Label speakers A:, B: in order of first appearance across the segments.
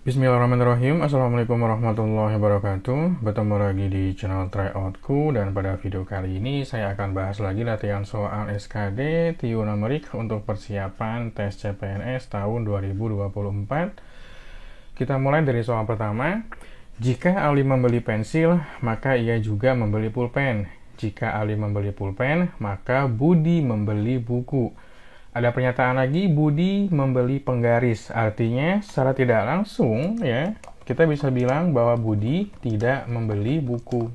A: Bismillahirrahmanirrahim. Assalamualaikum warahmatullahi wabarakatuh. Bertemu lagi di channel tryoutku, dan pada video kali ini saya akan bahas lagi latihan soal SKD TIO numerik untuk persiapan tes CPNS tahun 2024. Kita mulai dari soal pertama. Jika Ali membeli pensil, maka ia juga membeli pulpen. Jika Ali membeli pulpen, maka Budi membeli buku. Ada pernyataan lagi, Budi membeli penggaris. Artinya secara tidak langsung ya, kita bisa bilang bahwa Budi tidak membeli buku.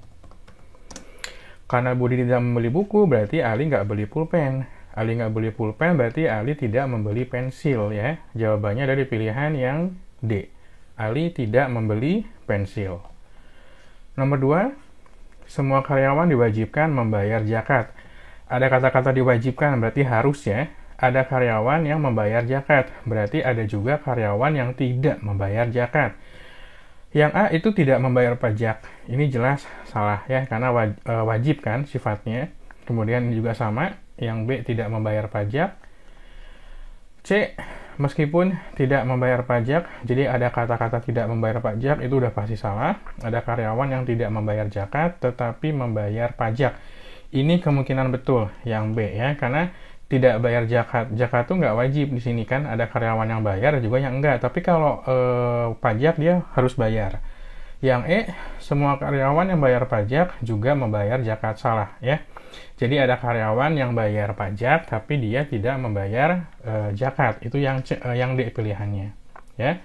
A: Karena Budi tidak membeli buku, berarti Ali nggak beli pulpen. Ali nggak beli pulpen, berarti Ali tidak membeli pensil ya. Jawabannya dari pilihan yang D. Ali tidak membeli pensil. Nomor 2, semua karyawan diwajibkan membayar zakat. Ada kata-kata diwajibkan, berarti harus ya. Ada karyawan yang membayar zakat, berarti ada juga karyawan yang tidak membayar zakat. Yang A itu tidak membayar pajak. Ini jelas salah ya, karena wajib kan sifatnya. Kemudian juga sama, yang B tidak membayar pajak. C, meskipun tidak membayar pajak, jadi ada kata-kata tidak membayar pajak, itu udah pasti salah. Ada karyawan yang tidak membayar zakat, tetapi membayar pajak. Ini kemungkinan betul, yang B ya, karena tidak bayar zakat. Zakat tuh nggak wajib di sini kan, ada karyawan yang bayar juga yang enggak. Tapi kalau pajak dia harus bayar. Yang E, semua karyawan yang bayar pajak juga membayar zakat. Salah ya. Jadi ada karyawan yang bayar pajak tapi dia tidak membayar zakat. Itu yang yang D pilihannya ya.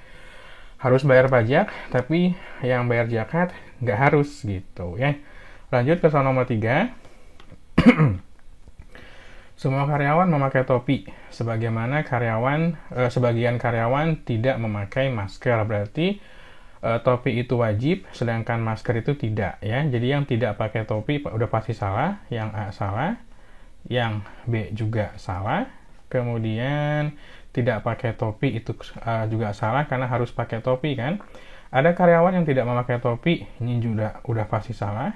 A: Harus bayar pajak tapi yang bayar zakat nggak harus gitu ya. Lanjut ke soal nomor 3. Semua karyawan memakai topi, sebagaimana sebagian karyawan tidak memakai masker. Berarti topi itu wajib, sedangkan masker itu tidak ya. Jadi yang tidak pakai topi udah pasti salah, yang A salah, yang B juga salah. Kemudian tidak pakai topi itu juga salah karena harus pakai topi kan. Ada karyawan yang tidak memakai topi, ini juga udah pasti salah.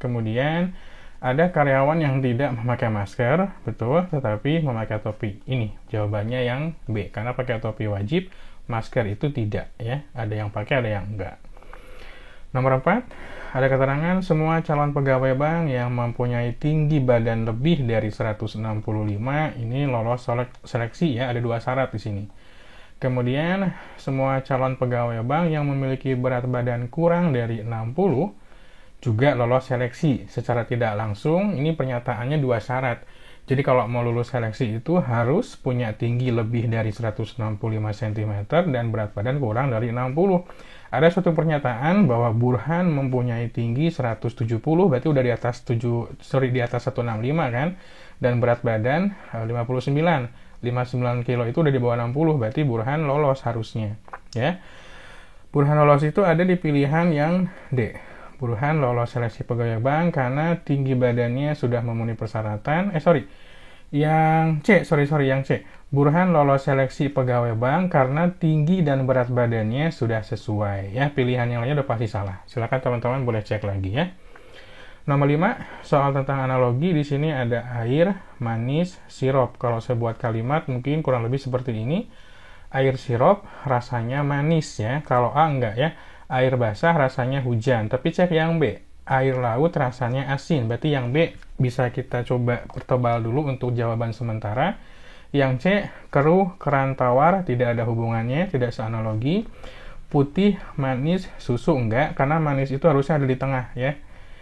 A: Kemudian ada karyawan yang tidak memakai masker, betul, tetapi memakai topi. Ini jawabannya yang B, karena pakai topi wajib, masker itu tidak ya. Ada yang pakai, ada yang enggak. Nomor 4, ada keterangan semua calon pegawai bank yang mempunyai tinggi badan lebih dari 165 ini lolos seleksi ya, ada 2 syarat di sini. Kemudian semua calon pegawai bank yang memiliki berat badan kurang dari 60 juga lolos seleksi secara tidak langsung. Ini pernyataannya 2 syarat. Jadi kalau mau lulus seleksi itu harus punya tinggi lebih dari 165 cm dan berat badan kurang dari 60. Ada suatu pernyataan bahwa Burhan mempunyai tinggi 170, berarti udah di atas 165 kan, dan berat badan 59 kilo itu udah di bawah 60, berarti Burhan lolos harusnya ya. Burhan lolos itu ada di pilihan yang D. Burhan lolos seleksi pegawai bank karena tinggi badannya sudah memenuhi persyaratan. Yang C. Burhan lolos seleksi pegawai bank karena tinggi dan berat badannya sudah sesuai. Ya, pilihan yang lainnya udah pasti salah. Silakan teman-teman boleh cek lagi ya. Nomor 5, soal tentang analogi. Di sini ada air, manis, sirup. Kalau saya buat kalimat mungkin kurang lebih seperti ini. Air sirup rasanya manis ya. Kalau A enggak ya. Air basah rasanya hujan, tapi cek yang B, air laut rasanya asin. Berarti yang B bisa kita coba pertebal dulu untuk jawaban sementara. Yang C, keruh, keran tawar, tidak ada hubungannya, tidak seanalogi. Putih, manis, susu enggak, karena manis itu harusnya ada di tengah ya.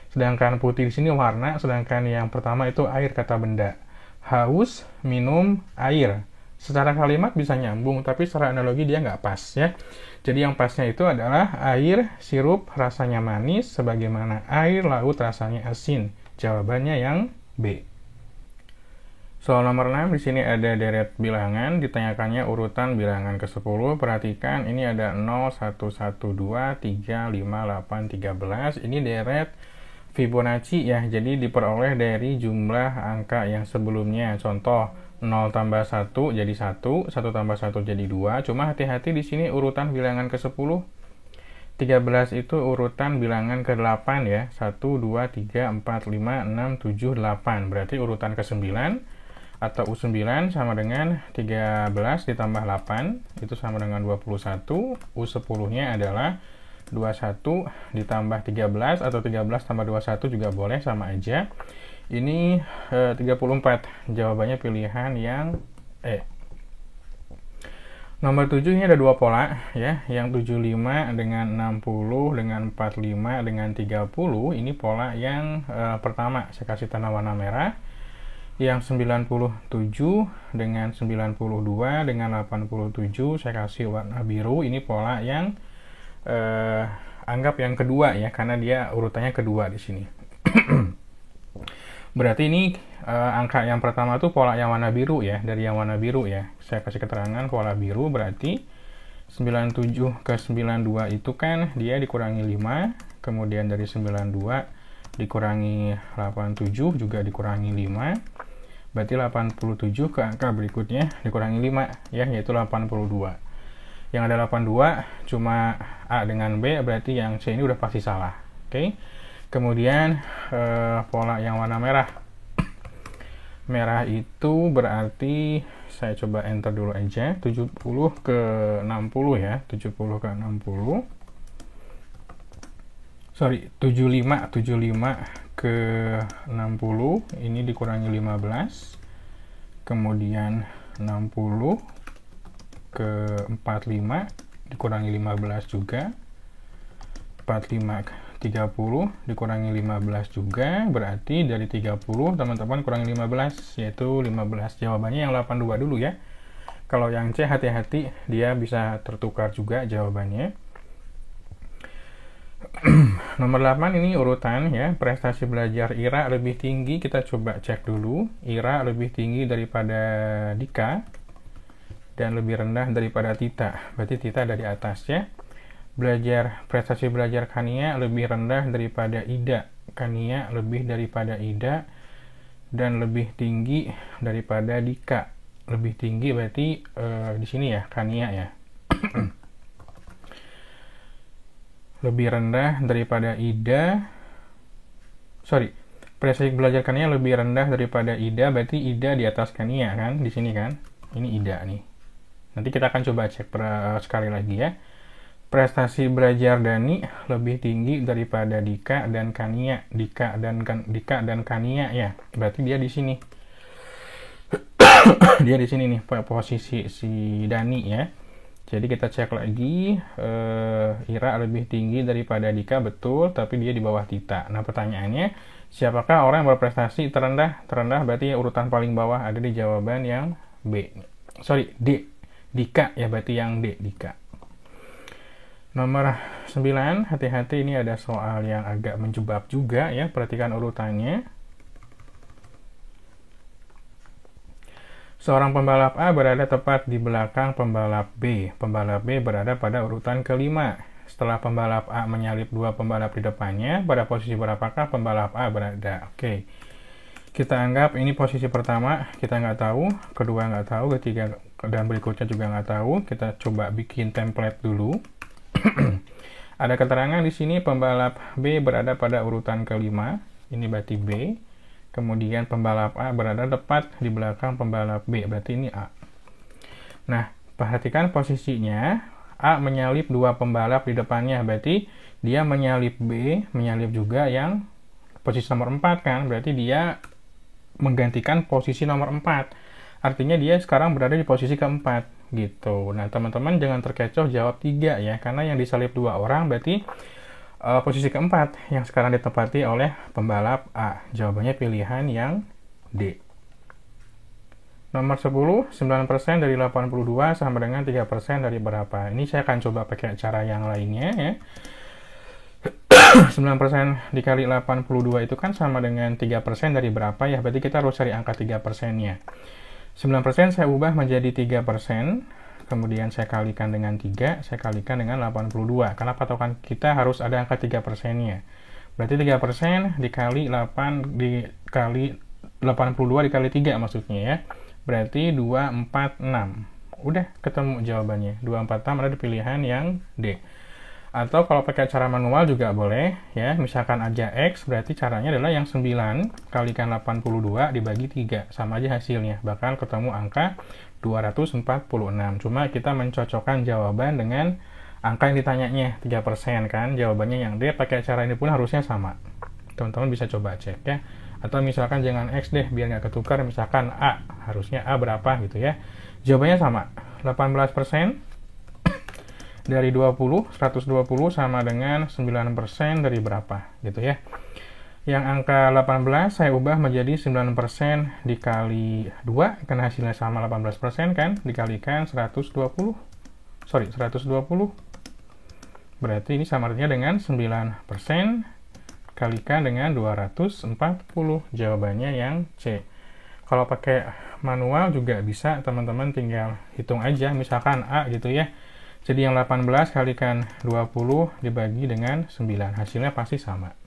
A: Sedangkan putih di sini warna, sedangkan yang pertama itu air kata benda. Haus, minum, air. Secara kalimat bisa nyambung, tapi secara analogi dia nggak pas ya. Jadi yang pasnya itu adalah air sirup rasanya manis, sebagaimana air laut rasanya asin. Jawabannya yang B. Soal nomor 6, di sini ada deret bilangan, ditanyakannya urutan bilangan ke-10. Perhatikan, ini ada 0, 1, 1, 2, 3, 5, 8, 13. Ini deret Fibonacci ya, jadi diperoleh dari jumlah angka yang sebelumnya. Contoh, 0 tambah 1 jadi 1, 1 tambah 1 jadi 2. Cuma hati-hati di sini urutan bilangan ke-10. 13 itu urutan bilangan ke-8 ya. 1, 2, 3, 4, 5, 6, 7, 8. Berarti urutan ke-9 atau U9 sama dengan 13 ditambah 8, itu sama dengan 21. U10-nya adalah 21 ditambah 13, atau 13 tambah 21 juga boleh, sama aja. Ini 34. Jawabannya pilihan yang E. Nomor 7 ini ada dua pola ya, yang 75 dengan 60 dengan 45 dengan 30. Ini pola yang pertama, saya kasih tanda warna merah. Yang 97 dengan 92 dengan 87 saya kasih warna biru. Ini pola yang anggap yang kedua ya, karena dia urutannya kedua di sini. Berarti ini angka yang pertama tuh pola yang warna biru ya, dari yang warna biru ya. Saya kasih keterangan pola biru, berarti 97 ke 92 itu kan dia dikurangi 5, kemudian dari 92 dikurangi 87 juga dikurangi 5. Berarti 87 ke angka berikutnya dikurangi 5 ya, yaitu 82. Yang ada 82 cuma A dengan B, berarti yang C ini udah pasti salah. Oke. Kemudian pola yang warna merah. Merah itu berarti saya coba enter dulu aja, 70 ke 60 ya, 70 ke 60. Sorry, 75 ke 60, ini dikurangi 15. Kemudian 60 ke 45 dikurangi 15 juga. 45 ke 30 dikurangi 15 juga, berarti dari 30 teman-teman kurangi 15, yaitu 15. Jawabannya yang 82 dulu ya. Kalau yang C hati-hati, dia bisa tertukar juga jawabannya. Nomor 8 ini urutan ya, prestasi belajar Ira lebih tinggi. Kita coba cek dulu. Ira lebih tinggi daripada Dika dan lebih rendah daripada Tita. Berarti Tita dari atas ya. Prestasi belajar Kania lebih rendah daripada Ida. Kania lebih daripada Ida dan lebih tinggi daripada Dika. Lebih tinggi berarti di sini ya, Kania ya. Lebih rendah daripada Ida. Sorry, prestasi belajar Kania lebih rendah daripada Ida, berarti Ida di atas Kania kan, di sini kan. Ini Ida nih. Nanti kita akan coba cek sekali lagi ya. Prestasi belajar Dani lebih tinggi daripada Dika dan Kania. Dika dan Kania ya. Berarti dia di sini. Dia di sini nih posisi si Dani ya. Jadi kita cek lagi, Ira lebih tinggi daripada Dika, betul, tapi dia di bawah Tita. Nah pertanyaannya, siapakah orang yang berprestasi terendah? Terendah berarti urutan paling bawah ada di jawaban yang B. Sorry, D. Dika ya, berarti yang D, Dika. Nomor 9, hati-hati, ini ada soal yang agak menjebak juga ya, perhatikan urutannya. Seorang pembalap A berada tepat di belakang pembalap B. Pembalap B berada pada urutan kelima. Setelah pembalap A menyalip dua pembalap di depannya, pada posisi berapakah pembalap A berada? Oke. Kita anggap ini posisi pertama, kita nggak tahu, kedua nggak tahu, ketiga dan berikutnya juga nggak tahu. Kita coba bikin template dulu. Ada keterangan di sini pembalap B berada pada urutan kelima, ini berarti B. Kemudian pembalap A berada tepat di belakang pembalap B, berarti ini A. Nah, perhatikan posisinya, A menyalip dua pembalap di depannya, berarti dia menyalip B, menyalip juga yang posisi nomor 4 kan, berarti dia menggantikan posisi nomor 4. Artinya dia sekarang berada di posisi keempat gitu. Nah, teman-teman jangan terkecoh jawab 3 ya, karena yang disalip dua orang berarti posisi keempat yang sekarang ditempati oleh pembalap A. Jawabannya pilihan yang D. Nomor 10, 9% dari 82 sama dengan 3% dari berapa? Ini saya akan coba pakai cara yang lainnya ya. 9% dikali 82 itu kan sama dengan 3% dari berapa ya? Berarti kita harus cari angka 3%-nya. 9% saya ubah menjadi 3%, kemudian saya kalikan dengan 3, saya kalikan dengan 82. Karena patokan kita harus ada angka 3%-nya. Berarti 3% dikali 8 dikali 82 dikali 3 maksudnya ya. Berarti 246. Udah ketemu jawabannya. 246 ada di pilihan yang D. Atau kalau pakai cara manual juga boleh ya. Misalkan aja X, berarti caranya adalah yang 9 kalikan 82 dibagi 3. Sama aja hasilnya, bakal ketemu angka 246. Cuma kita mencocokkan jawaban dengan angka yang ditanyanya, 3% kan. Jawabannya yang D pakai cara ini pun harusnya sama. Teman-teman bisa coba cek ya. Atau misalkan jangan X deh, biar nggak ketukar, misalkan A. Harusnya A berapa gitu ya. Jawabannya sama, 18% dari 20, 120 sama dengan 9% dari berapa gitu ya. Yang angka 18 saya ubah menjadi 9% dikali 2, karena hasilnya sama 18% kan, dikalikan 120. Berarti ini sama artinya dengan 9% kalikan dengan 240. Jawabannya yang C. Kalau pakai manual juga bisa, teman-teman tinggal hitung aja, misalkan A gitu ya. Jadi yang 18 kalikan 20 dibagi dengan 9. Hasilnya pasti sama.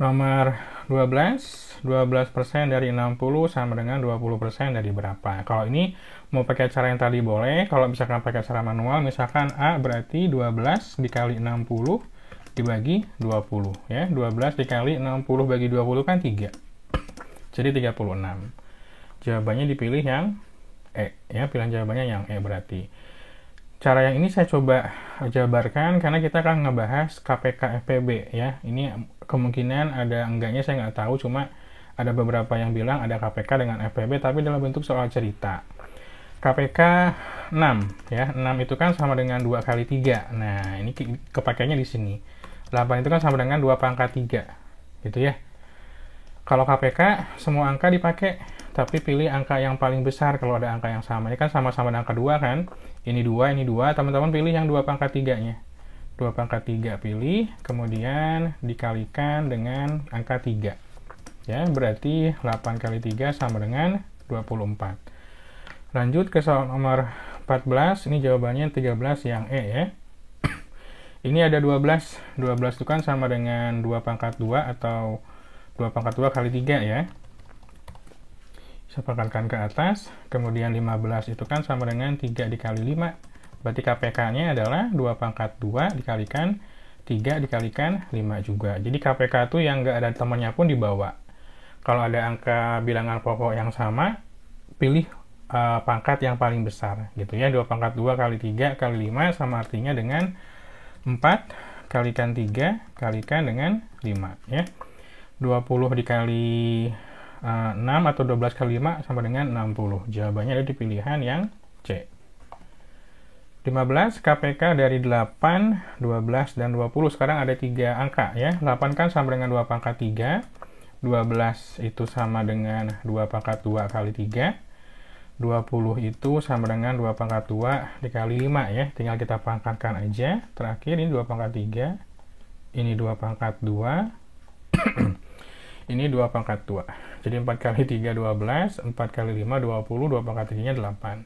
A: Nomor 12. 12% dari 60 sama dengan 20% dari berapa? Kalau ini mau pakai cara yang tadi boleh. Kalau misalkan pakai cara manual, misalkan A berarti 12 dikali 60 dibagi 20. Ya, 12 dikali 60 bagi 20 kan 3. Jadi 36. Jawabannya dipilih yang E. Ya, pilihan jawabannya yang E berarti. Cara yang ini saya coba jabarkan karena kita akan ngebahas KPK FPB ya. Ini kemungkinan ada enggaknya saya nggak tahu, cuma ada beberapa yang bilang ada KPK dengan FPB tapi dalam bentuk soal cerita. KPK 6 ya. 6 itu kan sama dengan 2 kali 3. Nah, ini kepakainya di sini. 8 itu kan sama dengan 2 pangkat 3. Gitu ya. Kalau KPK semua angka dipakai, tapi pilih angka yang paling besar kalau ada angka yang sama. Ini kan sama-sama angka 2 kan. Ini 2, ini 2. Teman-teman pilih yang 2 pangkat 3-nya. 2 pangkat 3 pilih, kemudian dikalikan dengan angka 3. Ya, berarti 8 kali 3 sama dengan 24. Lanjut ke soal nomor 14. Ini jawabannya 13 yang E ya. Ini ada 12. 12 itu kan sama dengan 2 pangkat 2 atau 2 pangkat 2 kali 3 ya. Bisa pangkatkan ke atas, kemudian 15 itu kan sama dengan 3 dikali 5. Berarti KPK-nya adalah 2 pangkat 2 dikalikan 3 dikalikan 5 juga. Jadi KPK itu yang nggak ada temannya pun dibawa. Kalau ada angka bilangan pokok yang sama, pilih pangkat yang paling besar gitu ya. 2 pangkat 2 kali 3 kali 5 sama artinya dengan 4 kalikan 3 kalikan dengan 5 ya. 20 dikali 6 atau 12 kali 5 sama dengan 60. Jawabannya ada di pilihan yang C. 15 KPK dari 8, 12, dan 20. Sekarang ada 3 angka ya. 8 kan sama dengan 2 pangkat 3. 12 itu sama dengan 2 pangkat 2 kali 3. 20 itu sama dengan 2 pangkat 2 dikali 5 ya. Tinggal kita pangkatkan aja. Terakhir ini 2 pangkat 3. Ini 2 pangkat 2. Ini 2 pangkat 2. Jadi 4 kali 3, 12. 4 kali 5, 20. 2 pangkat 3-nya 8.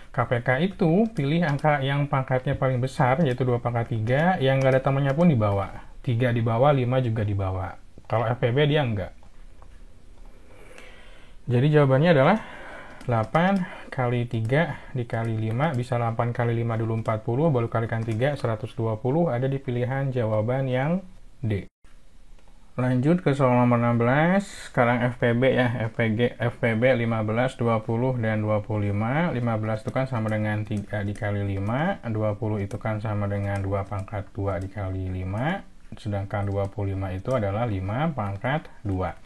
A: KPK itu pilih angka yang pangkatnya paling besar, yaitu 2 pangkat 3. Yang nggak ada temannya pun dibawa. 3 dibawa, 5 juga dibawa. Kalau FPB dia enggak. Jadi jawabannya adalah 8 kali 3 dikali 5. Bisa 8 kali 5 dulu 40. Baru kalikan 3, 120. Ada di pilihan jawaban yang D. Lanjut ke soal nomor 16. Sekarang FPB ya, FPB 15, 20, dan 25. 15 itu kan sama dengan 3 dikali 5. 20 itu kan sama dengan 2 pangkat 2 dikali 5. Sedangkan 25 itu adalah 5 pangkat 2.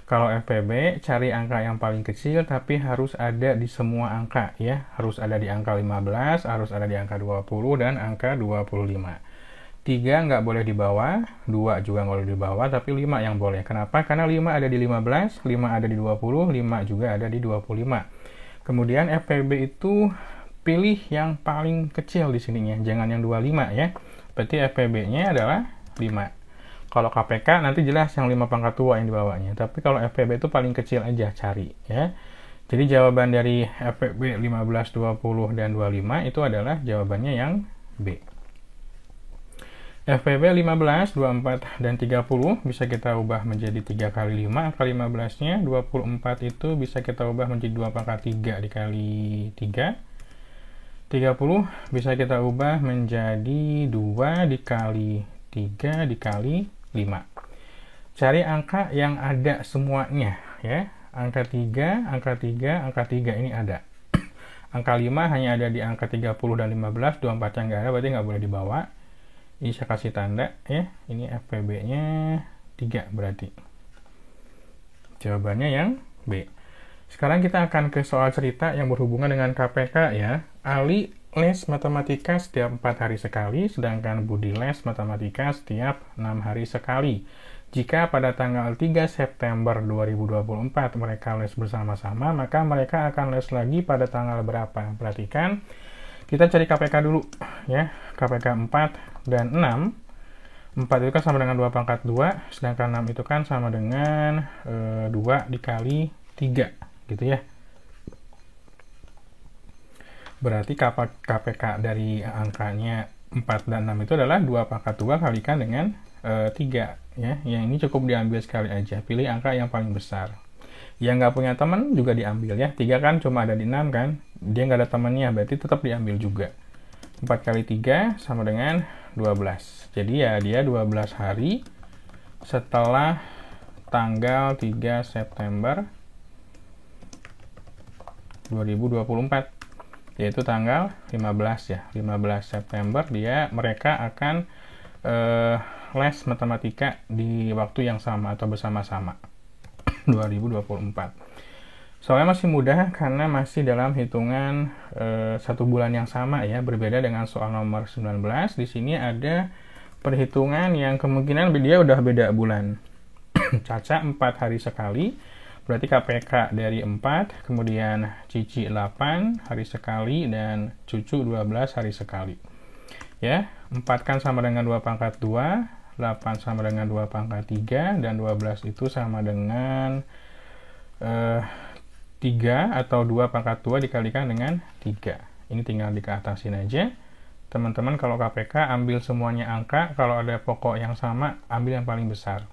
A: Kalau FPB, cari angka yang paling kecil tapi harus ada di semua angka ya. Harus ada di angka 15, harus ada di angka 20, dan angka 25. 3 nggak boleh dibawa, 2 juga nggak boleh dibawa, tapi 5 yang boleh. Kenapa? Karena 5 ada di 15, 5 ada di 20, 5 juga ada di 25. Kemudian FPB itu pilih yang paling kecil di sininya, jangan yang 25 ya. Berarti FPB-nya adalah 5. Kalau KPK nanti jelas yang 5 pangkat 2 yang dibawanya. Tapi kalau FPB itu paling kecil aja cari ya. Jadi jawaban dari FPB 15, 20, dan 25 itu adalah jawabannya yang B. FPB 15, 24, dan 30 bisa kita ubah menjadi 3 kali 5. Angka 15-nya 24 itu bisa kita ubah menjadi 2 pangkat 3 dikali 3. 30 bisa kita ubah menjadi 2 dikali 3 dikali 5. Cari angka yang ada semuanya ya. Angka 3, angka 3, angka 3 ini ada. Angka 5 hanya ada di angka 30 dan 15, 24 yang nggak ada, berarti nggak boleh dibawa. Ini saya kasih tanda ya. Ini FPB-nya 3 berarti. Jawabannya yang B. Sekarang kita akan ke soal cerita yang berhubungan dengan KPK ya. Ali les matematika setiap 4 hari sekali, sedangkan Budi les matematika setiap 6 hari sekali. Jika pada tanggal 3 September 2024 mereka les bersama-sama, maka mereka akan les lagi pada tanggal berapa? Perhatikan, kita cari KPK dulu ya. KPK 4 dan 6. 4 itu kan sama dengan 2 pangkat 2, sedangkan 6 itu kan sama dengan 2 dikali 3. Gitu ya. Berarti KPK dari angkanya 4 dan 6 itu adalah 2 pangkat 2 kalikan dengan 3 ya. Yang ini cukup diambil sekali aja, pilih angka yang paling besar. Yang nggak punya teman juga diambil ya. 3 kan cuma ada di 6 kan, dia nggak ada temannya, berarti tetap diambil juga. 4 kali 3 sama dengan 12. Jadi ya dia 12 hari setelah tanggal 3 September 2024, yaitu tanggal 15 ya. 15 September mereka akan les matematika di waktu yang sama atau bersama-sama. 2024. Soalnya masih mudah karena masih dalam hitungan 1 bulan yang sama ya, berbeda dengan soal nomor 19. Di sini ada perhitungan yang kemungkinan dia udah beda bulan. Caca 4 hari sekali, berarti KPK dari 4, kemudian Cici 8 hari sekali, dan Cucu 12 hari sekali. Ya, 4 kan sama dengan 2 pangkat 2, 8 sama dengan 2 pangkat 3, dan 12 itu sama dengan 3 atau 2 pangkat 2 dikalikan dengan 3. Ini tinggal dikeatasin aja. Teman-teman kalau KPK ambil semuanya angka, kalau ada pokok yang sama, ambil yang paling besar.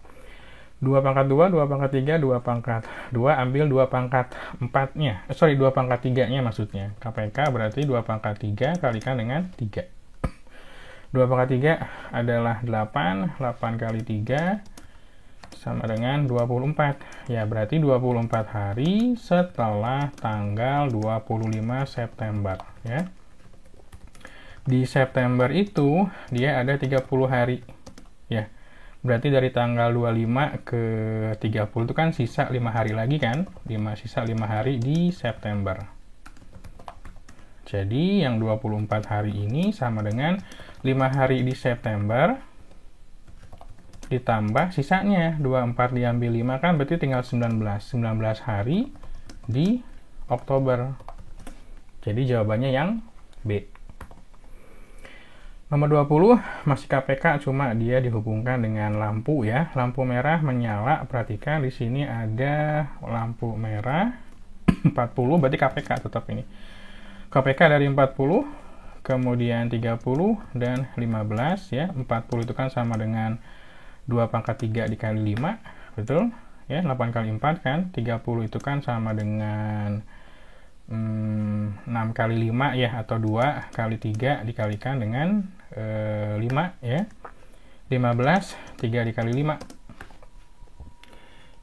A: 2 pangkat 2, 2 pangkat 3, 2 pangkat 2, ambil 2 pangkat 4-nya. 2 pangkat 3-nya maksudnya. KPK berarti 2 pangkat 3 kalikan dengan 3. 2 pangkat 3 adalah 8, 8 kali 3 sama dengan 24. Ya, berarti 24 hari setelah tanggal 25 September. Ya. Di September itu, dia ada 30 hari. Ya. Berarti dari tanggal 25 ke 30 itu kan sisa 5 hari lagi kan? Sisa 5 hari di September. Jadi yang 24 hari ini sama dengan 5 hari di September ditambah sisanya. 24 diambil 5 kan berarti tinggal 19 hari di Oktober. Jadi jawabannya yang B. Nomor 20, masih KPK, cuma dia dihubungkan dengan lampu ya. Lampu merah menyala, perhatikan di sini ada lampu merah 40, berarti KPK tetap ini. KPK dari 40, kemudian 30 dan 15 ya. 40 itu kan sama dengan 2 pangkat 3 dikali 5, betul? Ya, 8 kali 4 kan. 30 itu kan sama dengan 6 kali 5 ya, atau 2 kali 3 dikalikan dengan 5 ya. 15, 3 dikali 5.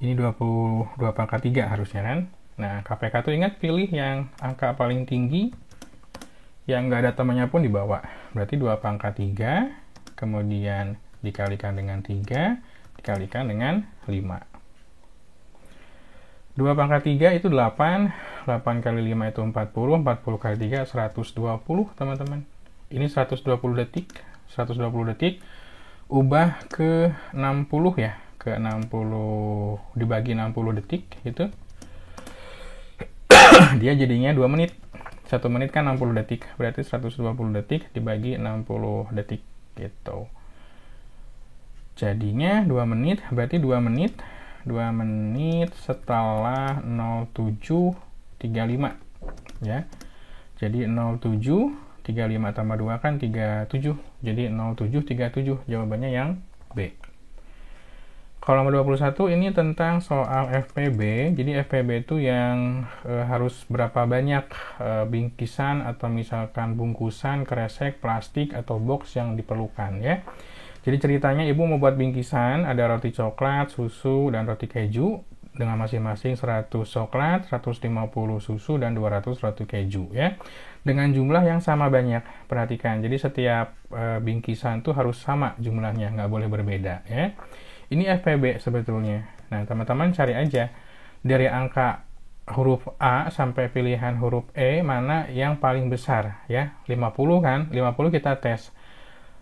A: Ini 22 pangkat 3 harusnya kan. Nah, KPK tuh ingat pilih yang angka paling tinggi, yang nggak ada temannya pun dibawa. Berarti 2 pangkat 3, kemudian dikalikan dengan 3, dikalikan dengan 5. 2 pangkat 3 itu 8, 8 kali 5 itu 40, 40 kali 3, 120 teman-teman. Ini 120 detik, 120 detik, ubah ke 60 ya, ke 60 dibagi 60 detik gitu. Dia jadinya 2 menit. 1 menit kan 60 detik, berarti 120 detik dibagi 60 detik gitu. Jadinya 2 menit, berarti 2 menit setelah 07.35 ya. Jadi 07.35 tambah 2 kan 37, jadi 07.37, jawabannya yang B. Kalau nomor 21 ini tentang soal FPB. Jadi FPB itu yang harus berapa banyak bingkisan atau misalkan bungkusan, kresek, plastik, atau box yang diperlukan ya. Jadi ceritanya ibu mau buat bingkisan, ada roti coklat, susu, dan roti keju dengan masing-masing 100 coklat, 150 susu, dan 200 roti keju ya. Dengan jumlah yang sama banyak. Perhatikan, jadi setiap bingkisan tuh harus sama jumlahnya, nggak boleh berbeda ya. Ini FPB sebetulnya. Nah, teman-teman cari aja dari angka huruf A sampai pilihan huruf E mana yang paling besar ya. 50 kan? 50 kita tes.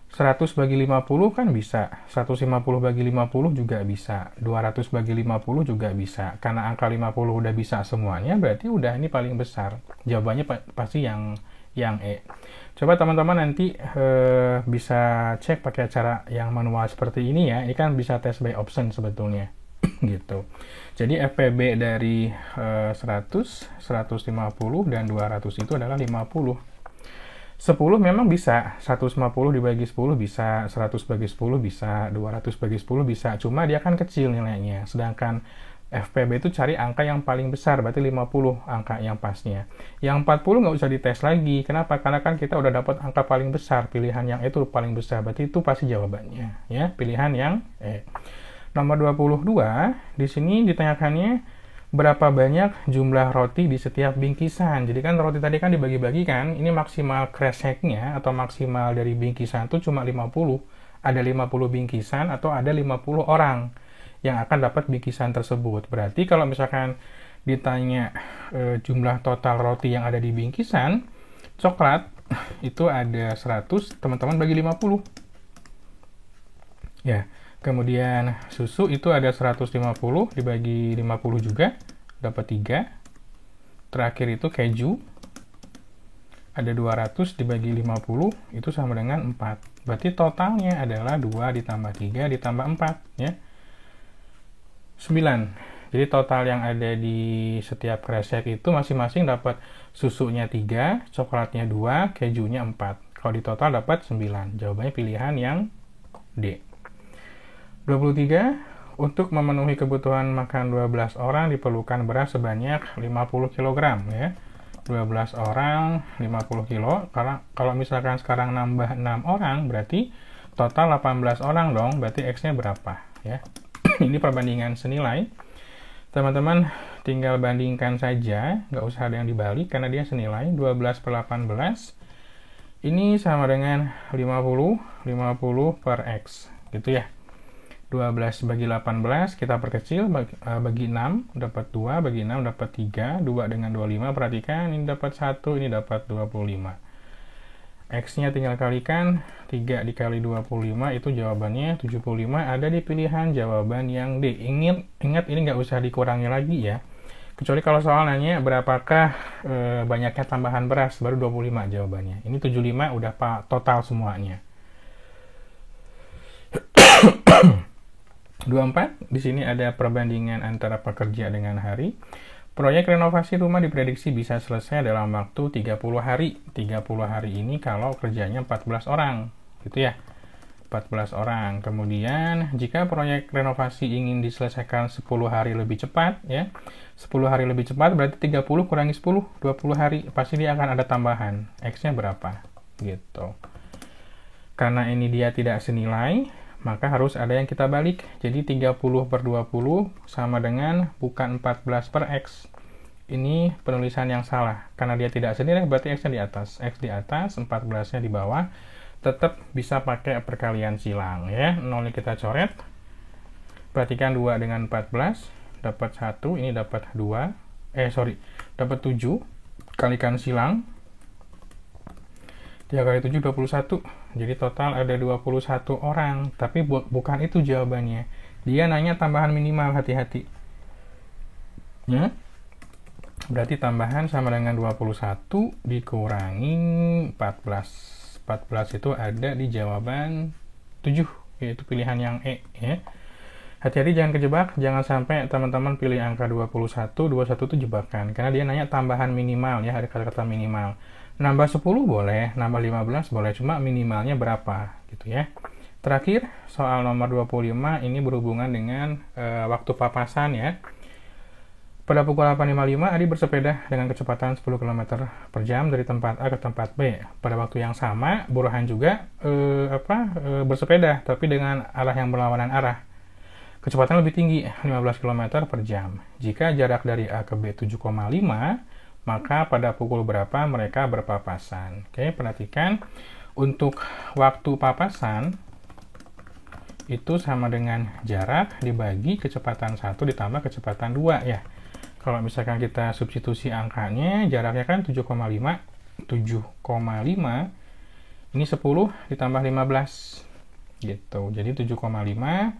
A: 100 bagi 50 kan bisa. 150 bagi 50 juga bisa. 200 bagi 50 juga bisa. Karena angka 50 udah bisa semuanya, berarti udah ini paling besar. Jawabannya pasti yang E. Coba teman-teman nanti bisa cek pakai cara yang manual seperti ini ya. Ini kan bisa tes by option sebetulnya. Gitu. Jadi FPB dari 100, 150, dan 200 itu adalah 50. 10 memang bisa, 150 dibagi 10 bisa, 100 bagi 10 bisa, 200 bagi 10 bisa, cuma dia kan kecil nilainya. Sedangkan FPB itu cari angka yang paling besar, berarti 50 angka yang pasnya. Yang 40 nggak usah dites lagi. Kenapa? Karena kan kita udah dapat angka paling besar, pilihan yang itu paling besar, berarti itu pasti jawabannya. Ya, pilihan yang E. Nomor 22, di sini ditanyakannya berapa banyak jumlah roti di setiap bingkisan. Jadi kan roti tadi kan dibagi-bagi kan, ini maksimal kreseknya atau maksimal dari bingkisan itu cuma 50. Ada 50 bingkisan atau ada 50 orang yang akan dapat bingkisan tersebut. Berarti kalau misalkan ditanya jumlah total roti yang ada di bingkisan, coklat itu ada 100, teman-teman bagi 50. Ya, kemudian susu itu ada 150 dibagi 50 juga, dapat 3. Terakhir itu keju, ada 200 dibagi 50, itu sama dengan 4. Berarti totalnya adalah 2 ditambah 3 ditambah 4, ya. 9. Jadi total yang ada di setiap kresek itu masing-masing dapat susunya 3, coklatnya 2, kejunya 4. Kalau di total dapat 9. Jawabannya pilihan yang D. 23. Untuk memenuhi kebutuhan makan 12 orang diperlukan beras sebanyak 50 kg ya. 12 orang 50 kilo. Karena kalau misalkan sekarang nambah 6 orang berarti total 18 orang dong. Berarti X-nya berapa ya? Ini perbandingan senilai. Teman-teman tinggal bandingkan saja, nggak usah ada yang dibalik karena dia senilai. 12 per 18 ini sama dengan 50 per X gitu ya. 12 bagi 18 kita perkecil, bagi 6 dapat 2, bagi 6 dapat 3, 2 dengan 25, perhatikan ini dapat 1, ini dapat 25. X-nya tinggal kalikan, 3 dikali 25 itu jawabannya 75, ada di pilihan jawaban yang D. Ingat ini nggak usah dikurangi lagi ya. Kecuali kalau soal nanya berapakah banyaknya tambahan beras, baru 25 jawabannya. Ini 75 udah total semuanya. 24, di sini ada perbandingan antara pekerja dengan hari. Proyek renovasi rumah diprediksi bisa selesai dalam waktu 30 hari. 30 hari ini kalau kerjanya 14 orang, gitu ya. 14 orang. Kemudian, jika proyek renovasi ingin diselesaikan 10 hari lebih cepat, ya. 10 hari lebih cepat berarti 30 kurangi 10, 20 hari. Pasti dia akan ada tambahan. X-nya berapa? Gitu. Karena ini dia tidak senilai, maka harus ada yang kita balik. Jadi 30 per 20 sama dengan bukan 14 per X. Ini penulisan yang salah. Karena dia tidak senilai, berarti X-nya di atas. X di atas, 14-nya di bawah. Tetap bisa pakai perkalian silang. Ya, 0-nya kita coret. Perhatikan 2 dengan 14. Dapat 1, ini dapat 2. Dapat 7. Kalikan silang. 3 kali 7, 21. Jadi total ada 21 orang. Tapi bukan itu jawabannya. Dia nanya tambahan minimal, hati-hati. Ya. Berarti tambahan sama dengan 21 dikurangi 14. 14 itu ada di jawaban 7. Yaitu pilihan yang E. Ya. Hati-hati jangan kejebak. Jangan sampai teman-teman pilih angka 21. 21 itu jebakan. Karena dia nanya tambahan minimal. Ya, ada kata-kata minimal. Nambah 10 boleh, nambah 15 boleh, cuma minimalnya berapa gitu ya. Terakhir, soal nomor 25 ini berhubungan dengan waktu papasan ya. Pada pukul 8.55, Adi bersepeda dengan kecepatan 10 km per jam dari tempat A ke tempat B. Pada waktu yang sama, Burhan juga bersepeda, tapi dengan arah yang berlawanan arah. Kecepatan lebih tinggi, 15 km per jam. Jika jarak dari A ke B 7,5, maka pada pukul berapa mereka berpapasan? Oke, perhatikan. Untuk waktu papasan, itu sama dengan jarak dibagi kecepatan 1 ditambah kecepatan 2 ya. Kalau misalkan kita substitusi angkanya, jaraknya kan 7,5. 7,5 ini 10 ditambah 15 gitu. Jadi 7,5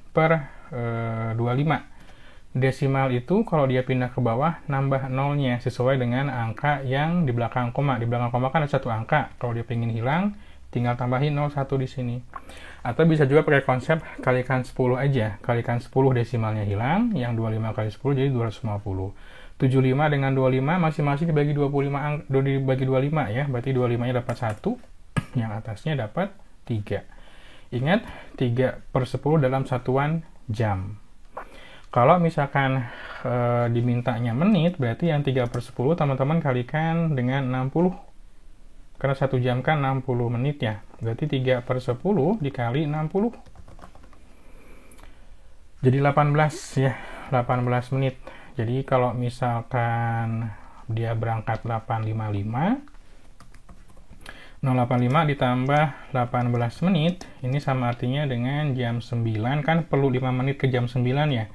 A: per 25. Desimal itu kalau dia pindah ke bawah nambah nolnya sesuai dengan angka yang di belakang koma. Di belakang koma kan ada satu angka. Kalau dia pengen hilang, tinggal tambahin 01 di sini. Atau bisa juga pakai konsep kalikan 10 aja. Kalikan 10 desimalnya hilang, yang 25 kali 10 jadi 250. 75 dengan 25 masing-masing dibagi 25 ya. Berarti 25-nya dapat 1, yang atasnya dapat 3. Ingat, 3/10 dalam satuan jam. Kalau misalkan dimintanya menit, berarti yang 3/10 teman-teman kalikan dengan 60. Karena 1 jam kan 60 menit ya. Berarti 3/10 dikali 60. Jadi 18 ya, 18 menit. Jadi kalau misalkan dia berangkat 8.55, 0,85 ditambah 18 menit, ini sama artinya dengan jam 9, kan perlu 5 menit ke jam 9 ya.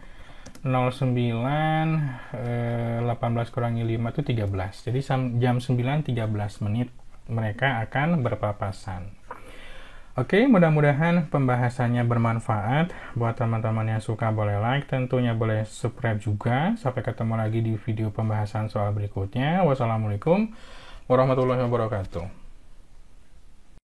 A: 09, 18 kurangi 5 itu 13. Jadi jam 9, 13 menit mereka akan berpapasan. Oke, mudah-mudahan pembahasannya bermanfaat. Buat teman-teman yang suka boleh like, tentunya boleh subscribe juga. Sampai ketemu lagi di video pembahasan soal berikutnya. Wassalamualaikum warahmatullahi wabarakatuh.